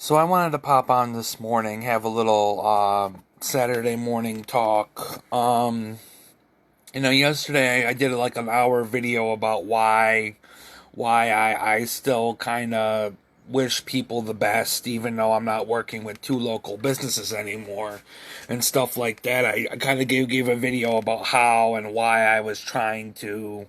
So I wanted to pop on this morning, have a little Saturday morning talk. Yesterday I did like an hour video about why I still kind of wish people the best, even though I'm not working with two local businesses anymore and stuff like that. I kind of gave a video about how and why I was trying to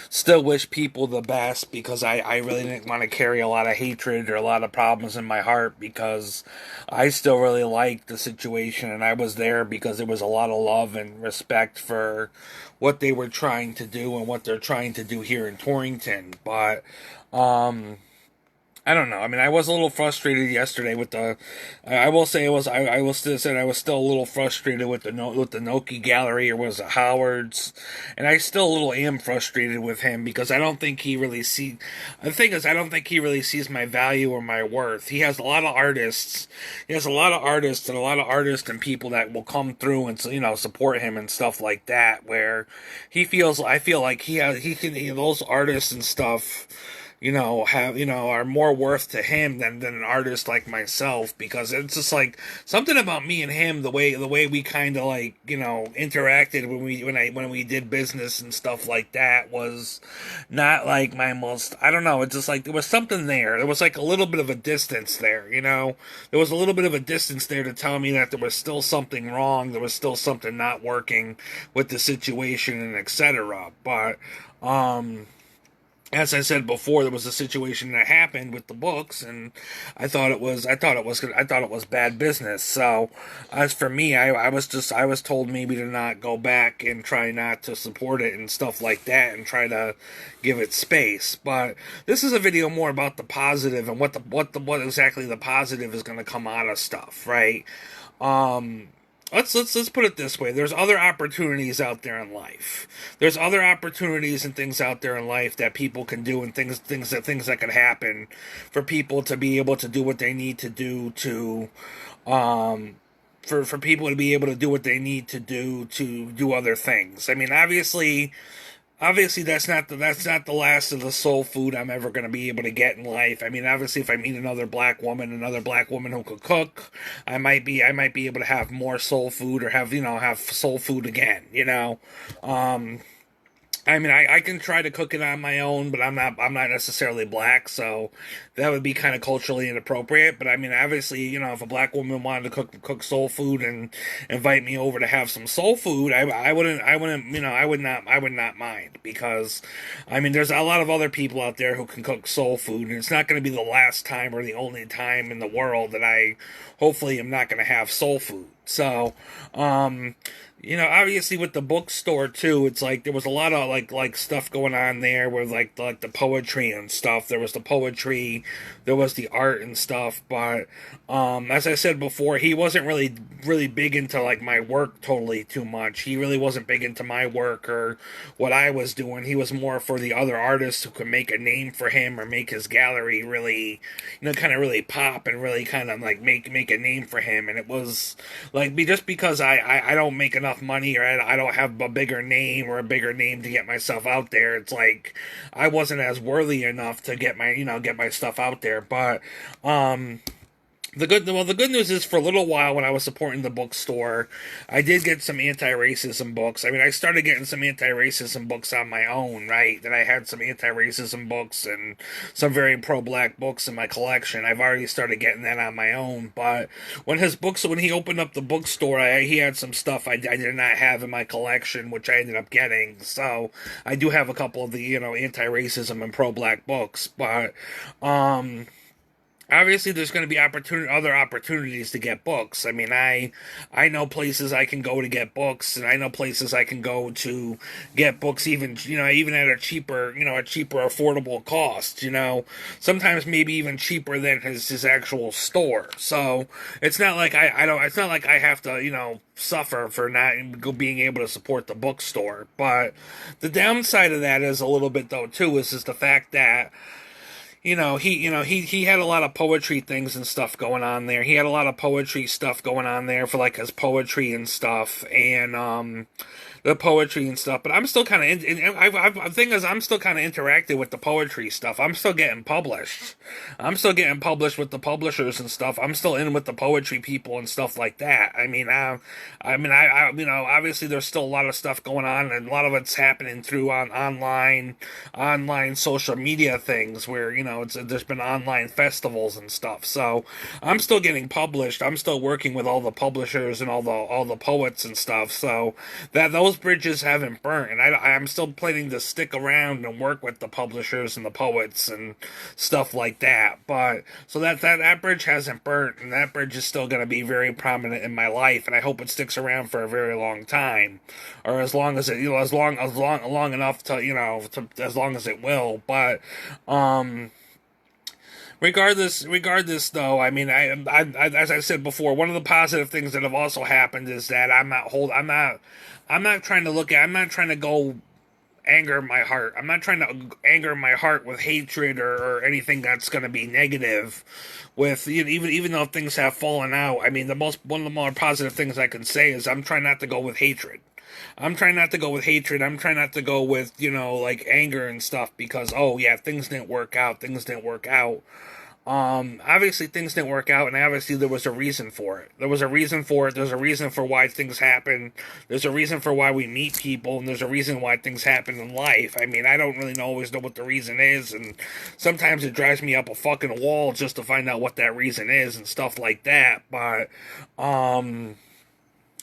still wish people the best because I really didn't want to carry a lot of hatred or a lot of problems in my heart because I still really liked the situation and I was there because there was a lot of love and respect for what they were trying to do and what they're trying to do here in Torrington. But um I don't know. I mean, I was a little frustrated yesterday with the. I will say it was. I will still say I was still a little frustrated with the Noki Gallery, or was it Howard's, and I still a little am frustrated with him because I don't think he really see. The thing is, I don't think he really sees my value or my worth. He has a lot of artists. He has a lot of artists and a lot of artists and people that will come through and support him and stuff like that. Where he feels, I feel like he can those artists and stuff have are more worth to him than an artist like myself because it's just like something about me and him the way we kind of like interacted when we did business and stuff like that was not like my most. I don't know, it's just like there was something there was like a little bit of a distance there. There was a little bit of a distance there to tell me that there was still something wrong, there was still something not working with the situation and etc. But as I said before, there was a situation that happened with the books, and I thought it was bad business. So, as for me, I was told maybe to not go back and try not to support it and stuff like that, and try to give it space. But this is a video more about the positive and what exactly the positive is going to come out of stuff, right? Um, let's put it this way. There's other opportunities out there in life. There's other opportunities and things out there in life that people can do and things that could happen for people to be able to do what they need to do to for people to be able to do what they need to do other things. I mean, obviously that's not the last of the soul food I'm ever going to be able to get in life. I mean, obviously if I meet another black woman who could cook, I might be able to have more soul food or have soul food again. Um I mean, I can try to cook it on my own, but I'm not necessarily black, so that would be kind of culturally inappropriate. But I mean, obviously, if a black woman wanted to cook soul food and invite me over to have some soul food, I would not mind because, I mean, there's a lot of other people out there who can cook soul food, and it's not going to be the last time or the only time in the world that I hopefully am not going to have soul food. So, obviously with the bookstore too, it's like there was a lot of like stuff going on there with like the poetry and stuff. There was the poetry, there was the art and stuff, but as I said before, he wasn't really big into like my work totally too much. He really wasn't big into my work or what I was doing. He was more for the other artists who could make a name for him or make his gallery really, kind of really pop and really kind of like make a name for him. And it was like just because I don't make enough money or I don't have a bigger name or a bigger name to get myself out there, it's like I wasn't as worthy enough to get my stuff out there. But the good news is for a little while when I was supporting the bookstore, I did get some anti-racism books. I mean, I started getting some anti-racism books on my own, right? Then I had some anti-racism books and some very pro-black books in my collection. I've already started getting that on my own. But when he opened up the bookstore, he had some stuff I did not have in my collection, which I ended up getting. So I do have a couple of the anti-racism and pro-black books, but obviously there's going to be other opportunities to get books. I mean, I know places I can go to get books, and I know places I can go to get books even at a cheaper affordable cost. Sometimes maybe even cheaper than his actual store. So it's not like I don't. It's not like I have to suffer for not being able to support the bookstore. But the downside of that is a little bit though too is just the fact that he had a lot of poetry things and stuff going on there. He had a lot of poetry stuff going on there for like his poetry and stuff. And the poetry and stuff. But I'm still kind of the thing is, I'm still kind of interacting with the poetry stuff. I'm still getting published. I'm still getting published with the publishers and stuff. I'm still in with the poetry people and stuff like that. Obviously there's still a lot of stuff going on, and a lot of it's happening through online social media things where there's been online festivals and stuff. So I'm still getting published. I'm still working with all the publishers and all the poets and stuff. So that those bridges haven't burnt, and I'm still planning to stick around and work with the publishers and the poets and stuff like that. But so that bridge hasn't burnt, and that bridge is still going to be very prominent in my life, and I hope it sticks around for a very long time, or as long as it long enough to as long as it will. But regardless though, as I said before, one of the positive things that have also happened is that I'm not trying to I'm not trying to go anger my heart. I'm not trying to anger my heart with hatred or anything that's going to be negative. With even though things have fallen out, one of the more positive things I can say is I'm trying not to go with hatred. I'm trying not to go with hatred. I'm trying not to go with like anger and stuff because oh yeah, things didn't work out. Things didn't work out. Obviously things didn't work out, and obviously there was a reason for it. There was a reason for it. There's a reason for why things happen. There's a reason for why we meet people, and there's a reason why things happen in life. I don't really always know what the reason is, and sometimes it drives me up a fucking wall just to find out what that reason is and stuff like that. But,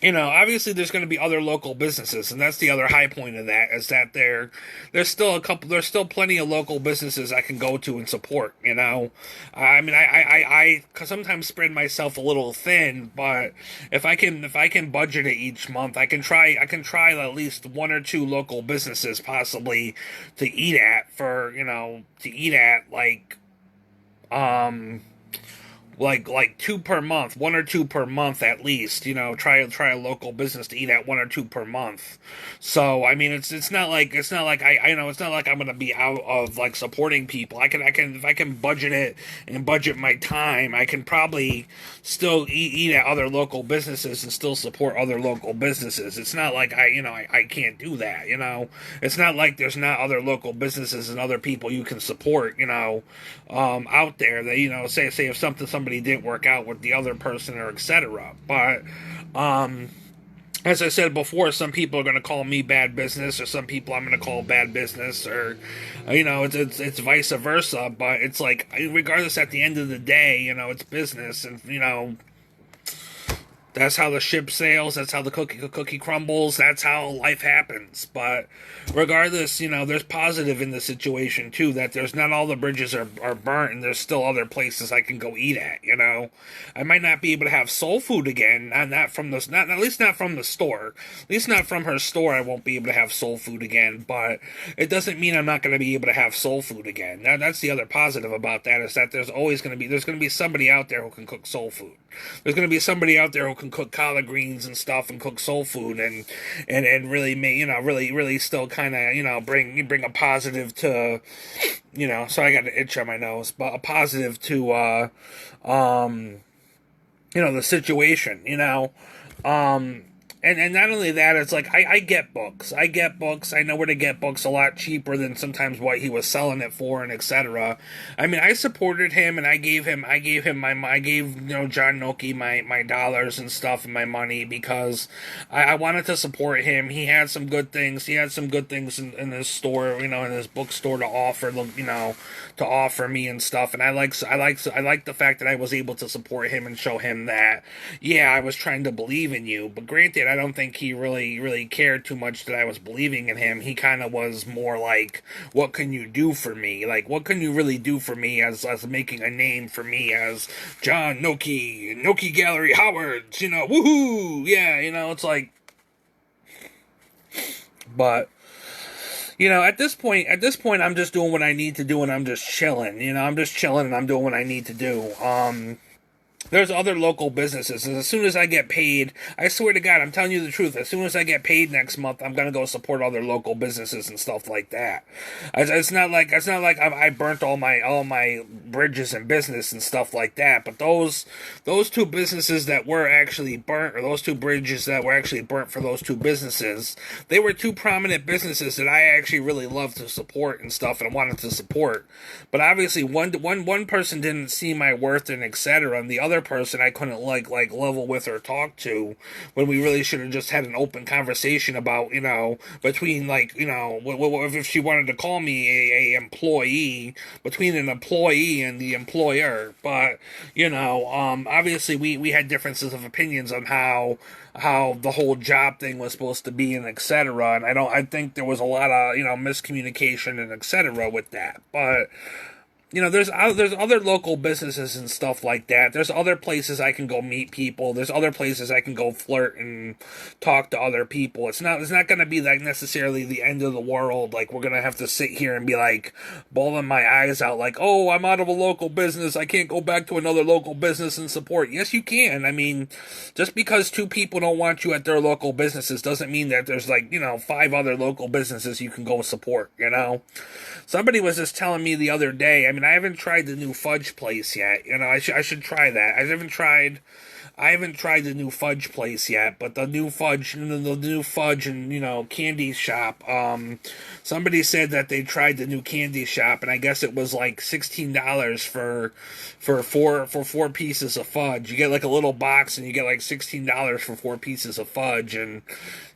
obviously there's going to be other local businesses, and that's the other high point of that is that there's still plenty of local businesses I can go to and support. I sometimes spread myself a little thin, but if I can budget it each month, I can try at least one or two local businesses possibly to eat at like two per month, one or two per month at least. Try a local business to eat at one or two per month. So it's not like I know it's not like I'm gonna be out of like supporting people. I can if I can budget it and budget my time, I can probably still eat at other local businesses and still support other local businesses. It's not like I can't do that. It's not like there's not other local businesses and other people you can support. Out there that say if somebody didn't work out with the other person or etc. But as I said before, some people are going to call me bad business, or some people I'm going to call bad business, or it's vice versa. But it's like regardless, at the end of the day, it's business, and that's how the ship sails. That's how the cookie crumbles. That's how life happens. But regardless, there's positive in the situation too. That there's not all the bridges are burnt, and there's still other places I can go eat at. I might not be able to have soul food again. Not from the not at least not from the store. At least not from her store. I won't be able to have soul food again. But it doesn't mean I'm not going to be able to have soul food again. That's the other positive about that is that there's going to be somebody out there who can cook soul food. There's going to be somebody out there who can cook collard greens and stuff and cook soul food and really make really still kind of bring a positive to so I got an itch on my nose, but a positive to the situation. And not only that, it's like I get books. I know where to get books a lot cheaper than sometimes what he was selling it for, and etc. I supported him, and I gave John Noki my dollars and stuff and my money because I wanted to support him. He had some good things. He had some good things in his store, in his bookstore to offer me and stuff. And I like the fact that I was able to support him and show him that I was trying to believe in you. But granted, I don't think he really cared too much that I was believing in him. He kind of was more like, what can you do for me? Like, what can you really do for me as making a name for me as John Noki Gallery Howards, woohoo! Yeah, it's like, but at this point, I'm just doing what I need to do, and I'm just chilling. I'm just chilling, and I'm doing what I need to do. there's other local businesses. And as soon as I get paid, I swear to God, I'm telling you the truth. As soon as I get paid next month, I'm gonna go support other local businesses and stuff like that. It's not like I burnt all my bridges in business and stuff like that. But those two businesses that were actually burnt, or those two bridges that were actually burnt for those two businesses, they were two prominent businesses that I actually really loved to support and stuff, and wanted to support. But obviously, one person didn't see my worth and etc., and the other person I couldn't like level with or talk to, when we really should have just had an open conversation about, between, like, if she wanted to call me a employee, between an employee and the employer. But obviously we had differences of opinions on how the whole job thing was supposed to be and etc. And I think there was a lot of miscommunication and etc. with that. But there's other local businesses and stuff like that. There's other places I can go meet people. There's other places I can go flirt and talk to other people. It's not going to be like necessarily the end of the world. Like, we're going to have to sit here and be like bawling my eyes out like, oh, I'm out of a local business, I can't go back to another local business and support. Yes, you can. I mean, just because two people don't want you at their local businesses doesn't mean that there's like, five other local businesses you can go support. Somebody was just telling me the other day. I mean, I haven't tried the new fudge place yet. I should try that. I haven't tried the new fudge place yet, but the new fudge and candy shop. Somebody said that they tried the new candy shop, and I guess it was like $16 for four pieces of fudge. You get like a little box, and you get like $16 for four pieces of fudge, and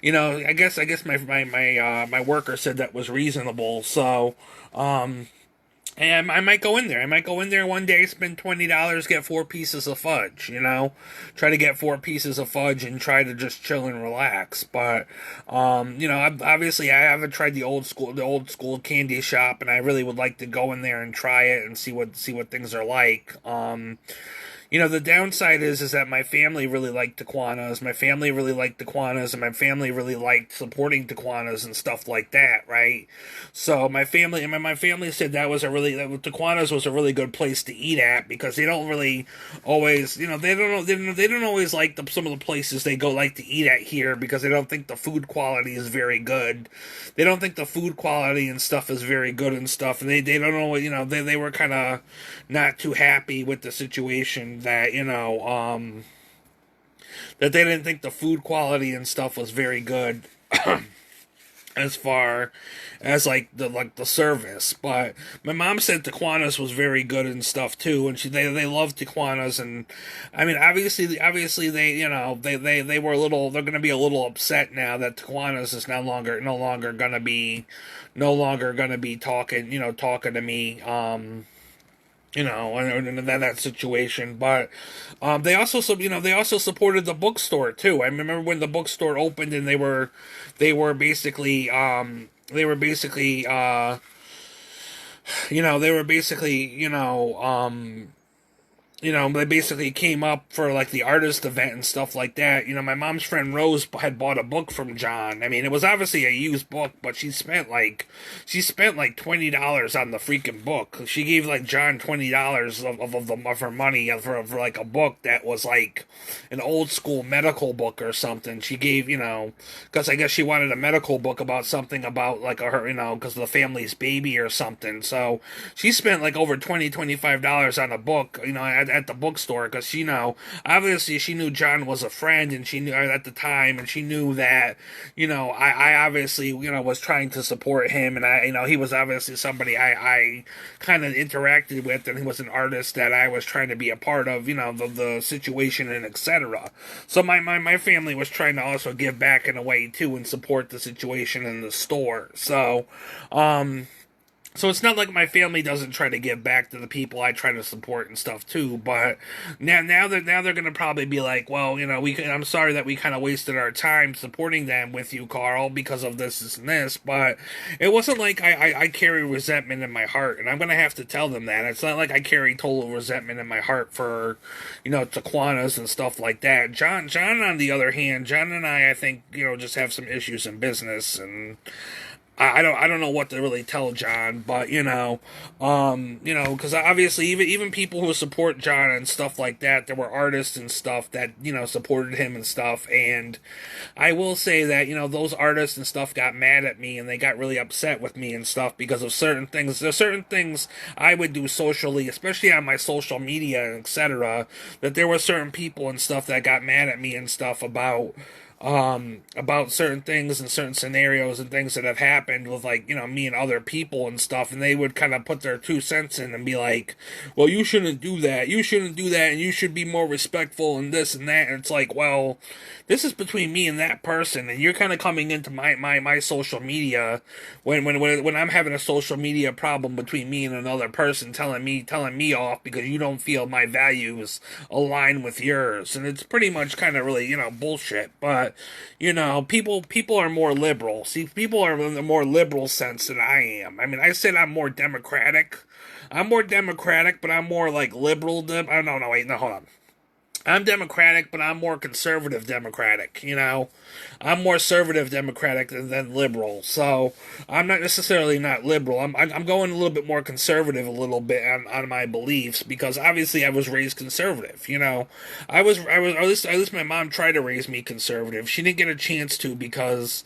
I guess my worker said that was reasonable. So, and I might go in there. I might go in there one day, spend $20, get four pieces of fudge. Try to get four pieces of fudge and try to just chill and relax. But, obviously I haven't tried the old school candy shop, and I really would like to go in there and try it and see what things are like. The downside is that my family really liked Taquanas. My family really liked Taquanas, and my family really liked supporting Taquanas and stuff like that, right? So my family said Taquanas was a really good place to eat at, because they don't really always, they don't always like some of the places they go like to eat at here, because they don't think the food quality is very good. They don't think the food quality and stuff is very good and stuff, and they don't know, they were kind of not too happy with the situation, that that they didn't think the food quality and stuff was very good as far as like the service. But my mom said Taquanas was very good and stuff too, and they love Taquanas. And I mean, obviously they were they're going to be a little upset now that Taquanas is no longer going to be talking to me, and that situation. But they also supported the bookstore too. I remember when the bookstore opened, and they were basically they were basically they basically came up for like the artist event and stuff like that. My mom's friend Rose had bought a book from John. I mean, it was obviously a used book, but she spent like $20 on the freaking book. She gave like John $20 of her money for like a book that was like an old school medical book or something. She gave, because I guess she wanted a medical book about something about like her, because of the family's baby or something. So she spent like over $25 on a book, at the bookstore, because obviously she knew John was a friend, and she knew at the time, and she knew that I obviously was trying to support him, and he was obviously somebody I kind of interacted with, and he was an artist that I was trying to be a part of, the situation and etc. So my family was trying to also give back in a way too, and support the situation in the store. So it's not like my family doesn't try to give back to the people I try to support and stuff too. But now they're gonna probably be like, well, I'm sorry that we kind of wasted our time supporting them with you, Carl, because of this and this. But it wasn't like I carry resentment in my heart, and I'm gonna have to tell them that. It's not like I carry total resentment in my heart for Taquanas and stuff like that. John on the other hand, John and I think just have some issues in business, and I don't know what to really tell John, but because obviously even people who support John and stuff like that, there were artists and stuff that supported him and stuff, and I will say that those artists and stuff got mad at me and they got really upset with me and stuff because of certain things. There's certain things I would do socially, especially on my social media, etc. That there were certain people and stuff that got mad at me and stuff about certain things and certain scenarios and things that have happened with like me and other people and stuff, and they would kind of put their 2 cents in and be like, well, you shouldn't do that, and you should be more respectful and this and that, and it's like, well, this is between me and that person, and you're kind of coming into my social media when I'm having a social media problem between me and another person, telling me off because you don't feel my values align with yours, and it's pretty much kind of really bullshit. But people are more liberal. See, people are in a more liberal sense than I am. I mean, I said I'm more democratic. I'm more democratic, but I'm more like liberal. No, wait, no, hold on. I'm Democratic, but I'm more conservative Democratic, I'm more conservative Democratic than liberal. So I'm not necessarily not liberal. I'm going a little bit more conservative a little bit on my beliefs because obviously I was raised conservative, I was at least my mom tried to raise me conservative. She didn't get a chance to because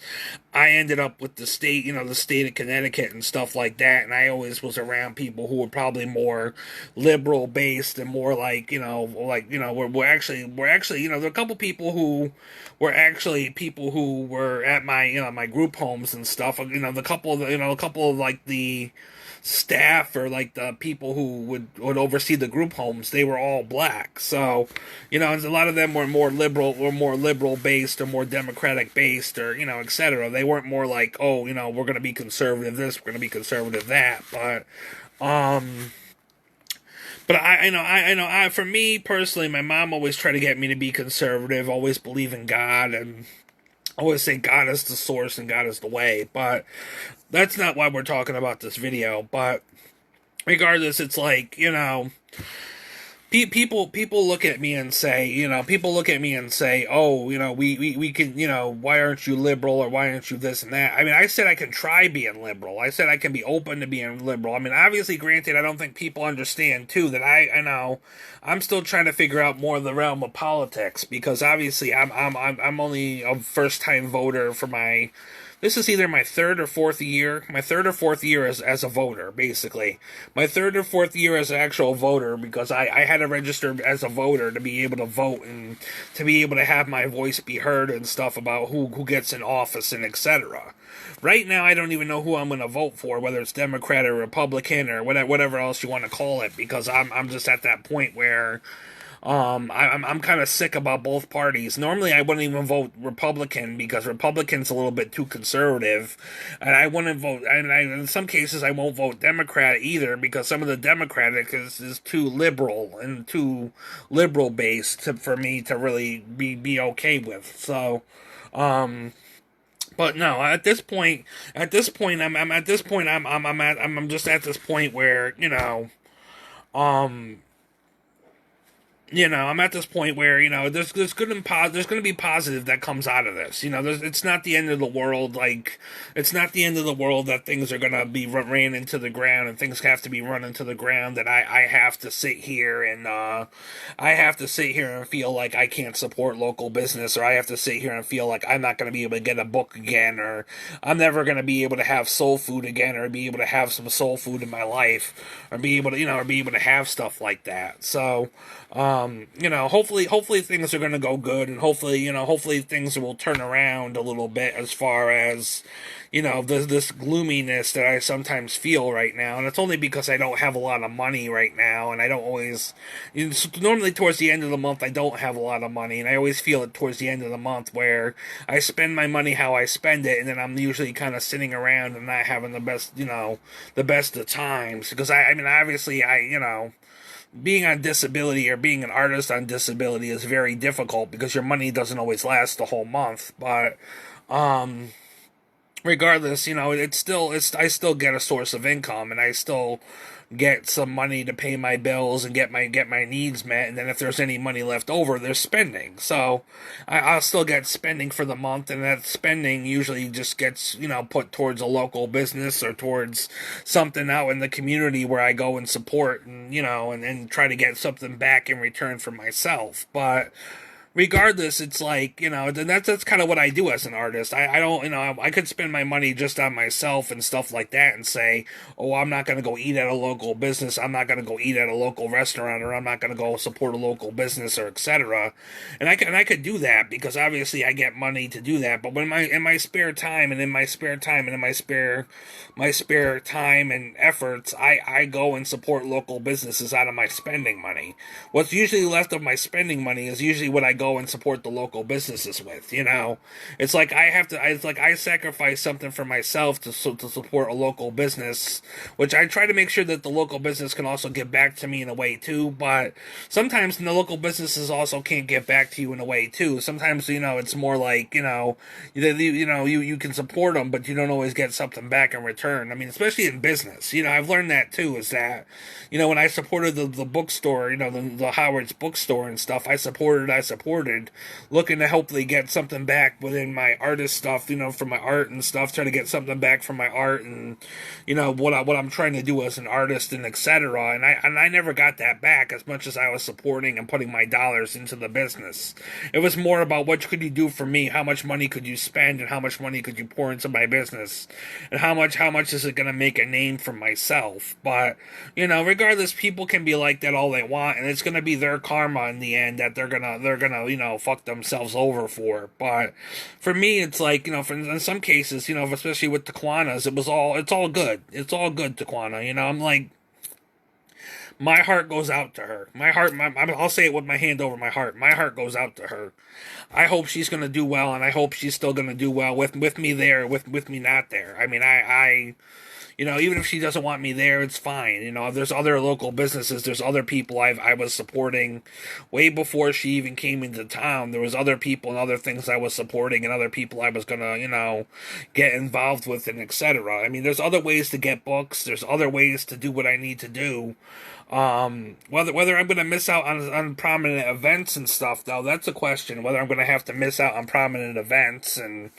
I ended up with the state, the state of Connecticut and stuff like that, and I always was around people who were probably more liberal based and more like, we're actually, there are a couple people who were actually people who were at my group homes and stuff. A couple of like the staff or like the people who would oversee the group homes, they were all black. So, a lot of them were more liberal based or more democratic based or, etc. They weren't more like, oh, we're going to be conservative this, we're going to be conservative that. Um, but for me personally, my mom always tried to get me to be conservative, always believe in God, and always say God is the source and God is the way. But that's not why we're talking about this video. But regardless, it's like, people look at me and say, oh, we can, why aren't you liberal or why aren't you this and that? I mean, I said I can try being liberal. I said I can be open to being liberal. I mean, obviously, granted, I don't think people understand too that I know I'm still trying to figure out more of the realm of politics because obviously I'm only a first time voter for my. This is either my third or fourth year as a voter, basically. My third or fourth year as an actual voter because I had to register as a voter to be able to vote and to be able to have my voice be heard and stuff about who gets in office and etc. Right now, I don't even know who I'm going to vote for, whether it's Democrat or Republican or whatever else you want to call it, because I'm just at that point where I'm kind of sick about both parties. Normally, I wouldn't even vote Republican because Republican's a little bit too conservative, and I wouldn't vote. And in some cases, I won't vote Democrat either because some of the Democratic is too liberal and too liberal based for me to really be okay with. So, but no, I'm just at this point where um I'm at this point where there's going to be positive that comes out of this. It's not the end of the world. Like, it's not the end of the world that things are going to be ran into the ground and things have to be run into the ground. That I have to sit here and feel like I can't support local business, or I have to sit here and feel like I'm not going to be able to get a book again, or I'm never going to be able to have soul food again, or be able to have some soul food in my life, or be able to have stuff like that. So. Hopefully things are going to go good, and hopefully things will turn around a little bit as far as, this gloominess that I sometimes feel right now. And it's only because I don't have a lot of money right now, and I don't always, normally towards the end of the month, I don't have a lot of money, and I always feel it towards the end of the month where I spend my money how I spend it, and then I'm usually kind of sitting around and not having the best of times. Because obviously, being on disability or being an artist on disability is very difficult because your money doesn't always last the whole month. But regardless, I still get a source of income, and I still get some money to pay my bills and get my needs met, and then if there's any money left over, there's spending. So I'll still get spending for the month, and that spending usually just gets put towards a local business or towards something out in the community where I go and support, and and try to get something back in return for myself. But regardless, it's like, then that's kind of what I do as an artist. I don't, I could spend my money just on myself and stuff like that and say, oh, I'm not going to go eat at a local business. I'm not going to go eat at a local restaurant, or I'm not going to go support a local business, or etc. And I could do that because obviously I get money to do that. But when in my spare time and in my spare time and in my spare time and efforts, I go and support local businesses out of my spending money. What's usually left of my spending money is usually what I go and support the local businesses with. It's like I sacrifice something for myself to support a local business, which I try to make sure that the local business can also give back to me in a way too. But sometimes the local businesses also can't give back to you in a way too. Sometimes it's more like you can support them, but you don't always get something back in return. I mean, especially in business, I've learned that too. Is that when I supported the bookstore, the Howard's bookstore and stuff, I supported, looking to hopefully get something back within my artist stuff, from my art and stuff, try to get something back from my art and what I'm trying to do as an artist and etc. And I never got that back as much as I was supporting and putting my dollars into the business. It was more about what could you do for me, how much money could you spend, and how much money could you pour into my business, and how much is it going to make a name for myself. But regardless, people can be like that all they want, and it's going to be their karma in the end that they're gonna fuck themselves over for. But for me, it's like in some cases, especially with Taquanas, it's all good. It's all good, Taquana. I'm like, my heart goes out to her. I'll say it with my hand over my heart. My heart goes out to her. I hope she's gonna do well, and I hope she's still gonna do well with me there, with me not there. I mean, even if she doesn't want me there, it's fine. There's other local businesses. There's other people I was supporting way before she even came into town. There was other people and other things I was supporting and other people I was gonna, get involved with and etc. I mean, there's other ways to get books. There's other ways to do what I need to do. Whether I'm gonna miss out on prominent events and stuff, though, that's a question. Whether I'm gonna have to miss out on prominent events and.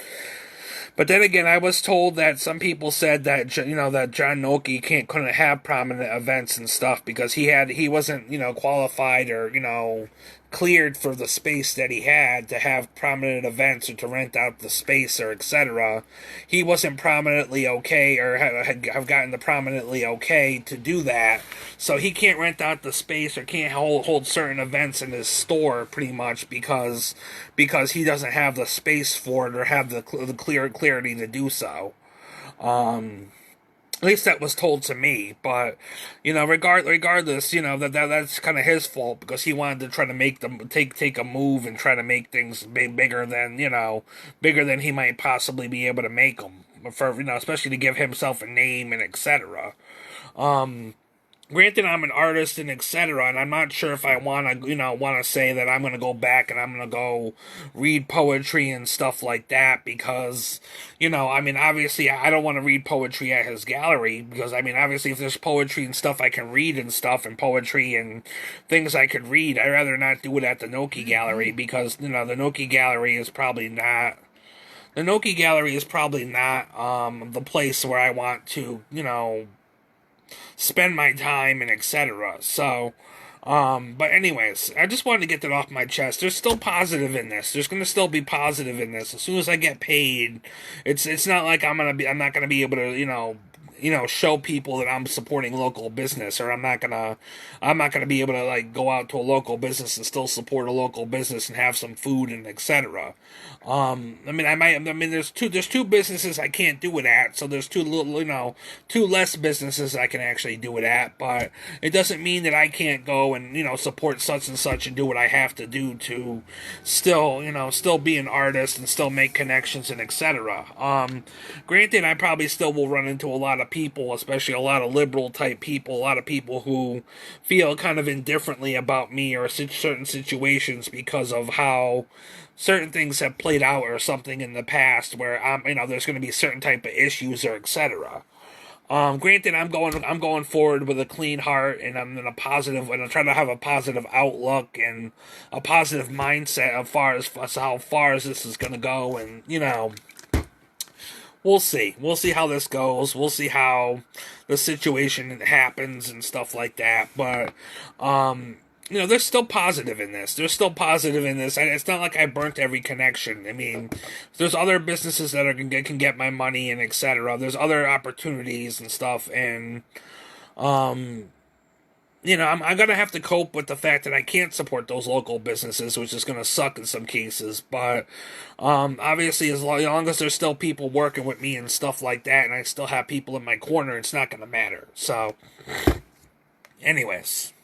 But then again, I was told that some people said that that John Noki couldn't have prominent events and stuff because he wasn't qualified or cleared for the space that he had to have prominent events or to rent out the space or etc. He wasn't prominently okay or have gotten the prominently okay to do that, so he can't rent out the space or can't hold certain events in his store pretty much because he doesn't have the space for it or have the clarity to do so. At least that was told to me, but regardless, that's kind of his fault because he wanted to try to make them take a move and try to make things bigger than he might possibly be able to make them for especially to give himself a name and etc. Granted, I'm an artist and etc., and I'm not sure if I want to say that I'm going to go back and I'm going to go read poetry and stuff like that because, I mean, obviously I don't want to read poetry at his gallery because, I mean, obviously if there's poetry and stuff I can read and stuff and poetry and things I could read, I'd rather not do it at the Noki Gallery because, the Noki Gallery is probably not... The Noki Gallery is probably not the place where I want to, spend my time and etc. So, but anyways, I just wanted to get that off my chest. There's still positive in this. There's gonna still be positive in this. As soon as I get paid, it's not like I'm not gonna be able to, show people that I'm supporting local business, or I'm not gonna be able to like go out to a local business and still support a local business and have some food and etc. There's two businesses I can't do it at, so there's two less businesses I can actually do it at, but it doesn't mean that I can't go and, support such and such and do what I have to do to still be an artist and still make connections and etc. Granted, I probably still will run into a lot of people, especially a lot of liberal type people, a lot of people who feel kind of indifferently about me or certain situations because of how certain things have played out or something in the past where there's going to be certain type of issues or etc. Granted, I'm going forward with a clean heart, and I'm in a positive, and I'm trying to have a positive outlook and a positive mindset as how far as this is going to go, and we'll see. We'll see how this goes. We'll see how the situation happens and stuff like that. But there's still positive in this. There's still positive in this. It's not like I burnt every connection. I mean, there's other businesses that can get my money and etc. There's other opportunities and stuff, and I'm gonna have to cope with the fact that I can't support those local businesses, which is gonna suck in some cases. But obviously, as long as there's still people working with me and stuff like that, and I still have people in my corner, it's not gonna matter. So, anyways.